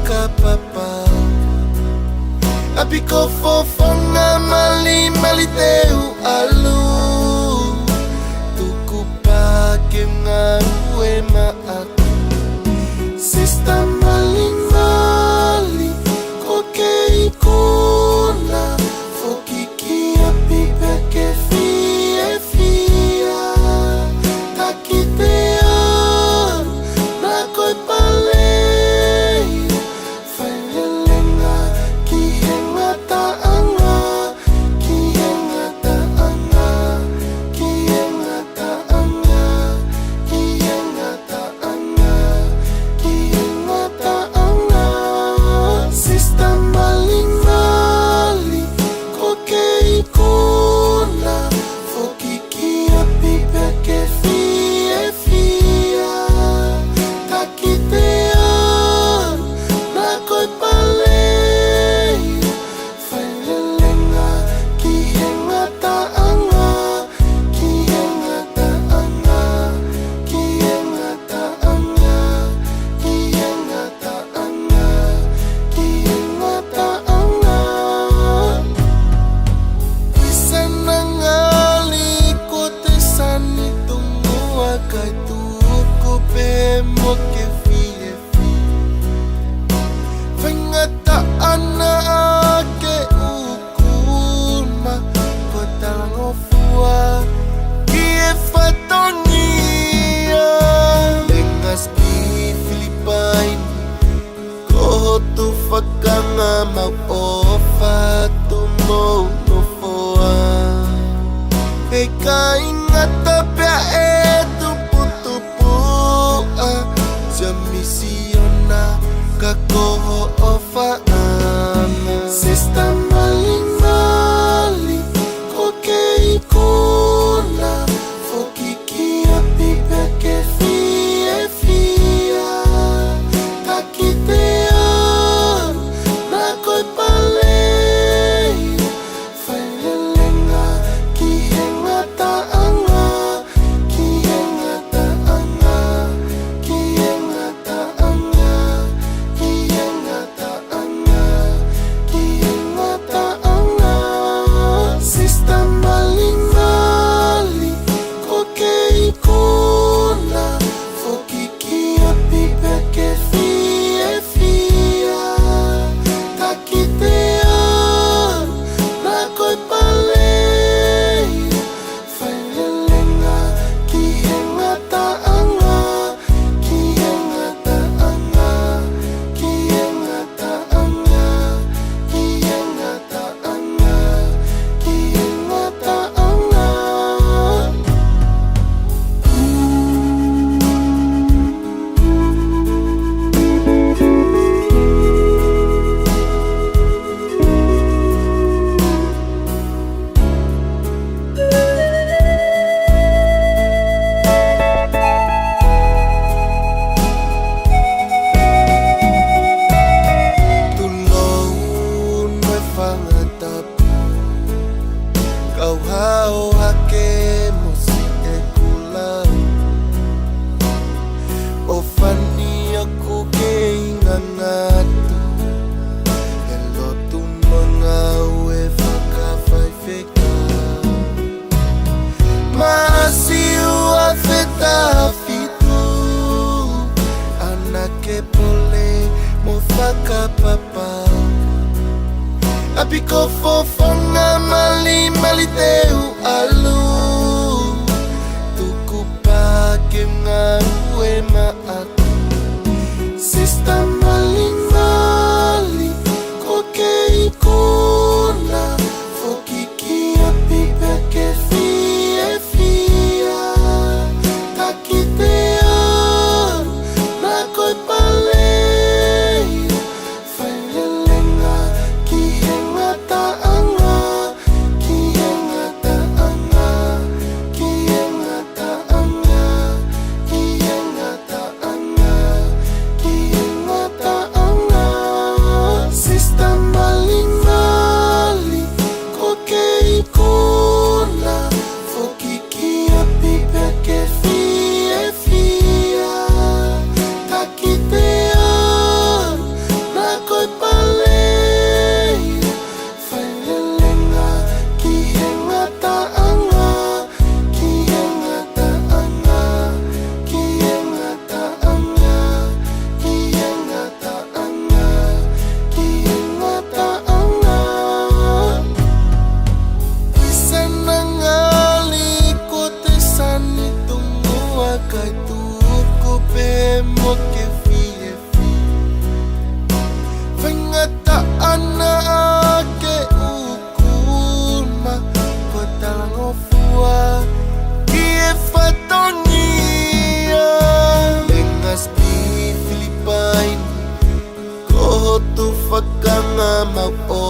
whakapapa Apiko fofona mali mali teu alu Tuku pake ngā ue maaku Sista maling mali ko kei kona Fokiki api peke fie fia Takitean na koe palei Whailelenga ki henga taanga Ki henga taanga Ki henga taanga Ki henga taanga Ki henga taanga Sista maling mali ko kei kona Fokiki api peke fie fia Takitean na koe palei Whailelenga ki henga taanga Ki henga taanga Ki henga taanga Ki henga taanga Ki henga taanga Isa na ngali ko te sani tungua kai tuku pe mo ke fie Whangata ana ake ukuma Ko talango fua ki e whatongia Lengas ki Filipaini Ko hotu whakanga mau o whatu mou no foa Hei ka ingata pia e tupu-tupua Sia misiona ka koho o whaanga Sista maling mali ko kei kona Fokiki api peke fie fia Takitean na koe palei Whailelenga ki henga taanga Ki henga taanga Ki henga taanga Ki henga taanga Ki henga taanga Sista maling mali ko kei kona Fokiki api peke fie fia Takitean na koe palei Whailelenga ki henga taanga Ki henga taanga Ki henga taanga Ki henga taanga Ki henga taanga Tulong me whangatapu Kau hao hake mo si e kulau O whani aku ke ingangatu E lotu mga ue whakawhaiwheka Maasiu a wheta fitu Anake pole mo whakapapa Apiko fofona mali mali teu alu Tuku pake ngā ue maaku Sista maling mali ko kei kona Fokiki api peke fie fia Takitean na koe palei Whailelenga ki henga taanga Ki henga taanga nga mag-o